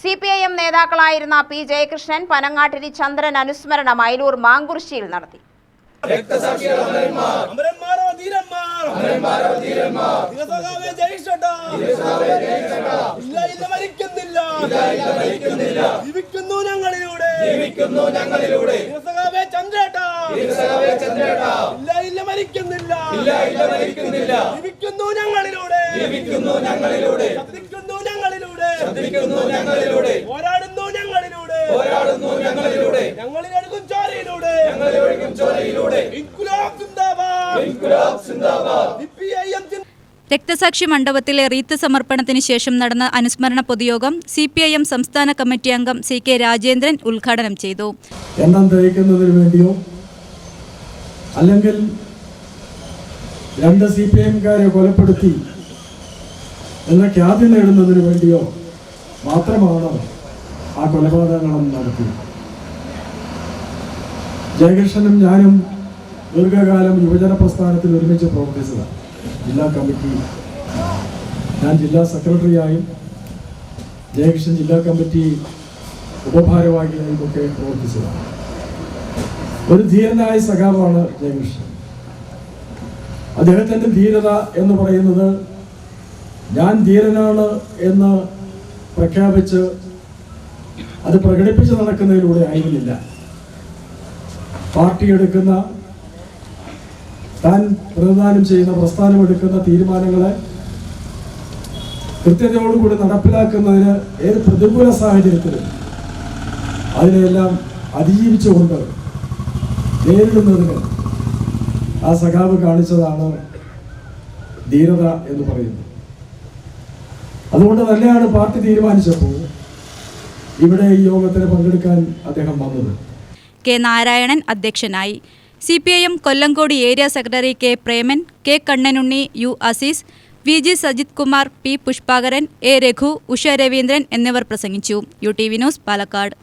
CPIM നേതാക്കളായിരുന്ന P Jayakrishnan, Panangattiri ചന്ദ്രൻ അനുസ്മരണം അയലൂർ മാങ്കുറിശ്ശിയിൽ നടത്തി. രക്തസാക്ഷി മണ്ഡപത്തിലെ റീത്ത് സമർപ്പണത്തിന് ശേഷം നടന്ന അനുസ്മരണ പൊതുയോഗം CPIM സംസ്ഥാന കമ്മിറ്റി അംഗം CK രാജേന്ദ്രൻ ഉദ്ഘാടനം ചെയ്തു. എണ്ണം തയ്ക്കുന്നതിന് വേണ്ടിയോ അല്ലെങ്കിൽ രണ്ട് CPIMകാരെ കൊലപ്പെടുത്തി എന്ന ഖ്യാതി നേടുന്നതിന് വേണ്ടിയോ മാത്രമാണ് ആ കൊലപാതകങ്ങൾ നടത്തിയത്. ജയകൃഷ്ണനും ഞാനും ദീർഘകാലം യുവജന പ്രസ്ഥാനത്തിൽ ഒരുമിച്ച് പ്രവർത്തിച്ചതാണ്. ജില്ലാ കമ്മിറ്റി, ഞാൻ ജില്ലാ സെക്രട്ടറിയായും ജയകൃഷ്ണൻ ജില്ലാ കമ്മിറ്റി ഉപഭാരവാഹിയായും ഒക്കെ പ്രവർത്തിച്ചതാണ്. ഒരു ധീരനായ സഖാവാണ് ജയകൃഷ്ണൻ. അദ്ദേഹത്തിൻ്റെ ധീരത എന്ന് പറയുന്നത് ഞാൻ ധീരനാണ് എന്ന് പ്രഖ്യാപിച്ച് അത് പ്രകടിപ്പിച്ച് നടക്കുന്നതിലൂടെ ആയിരുന്നില്ല. പാർട്ടി എടുക്കുന്ന, താൻ പ്രതിദാനം ചെയ്യുന്ന പ്രസ്ഥാനം എടുക്കുന്ന തീരുമാനങ്ങളെ കൃത്യതയോടുകൂടി നടപ്പിലാക്കുന്നതിന് ഏത് പ്രതികൂല സാഹചര്യത്തിലും അതിനെല്ലാം അതിജീവിച്ചുകൊണ്ട് നേരിടുന്നതിന് ആ സഖാവ് കാണിച്ചതാണ് ധീരത എന്ന് പറയുന്നത്. അതുകൊണ്ട് തന്നെയാണ് പാർട്ടി തീരുമാനിച്ചപ്പോൾ ഇവിടെ ഈ യോഗത്തിന് പങ്കെടുക്കാൻ അദ്ദേഹം വന്നത്. K നാരായണൻ അധ്യക്ഷനായി. CPIM Kollengode area secretary K Preman, K Kannanunni, U Azeez, VG Sajith Kumar, P Pushpakaran, A Raghu, Usha Raveendran എന്നിവർ പ്രസംഗിച്ചു. UTV news, Palakkad.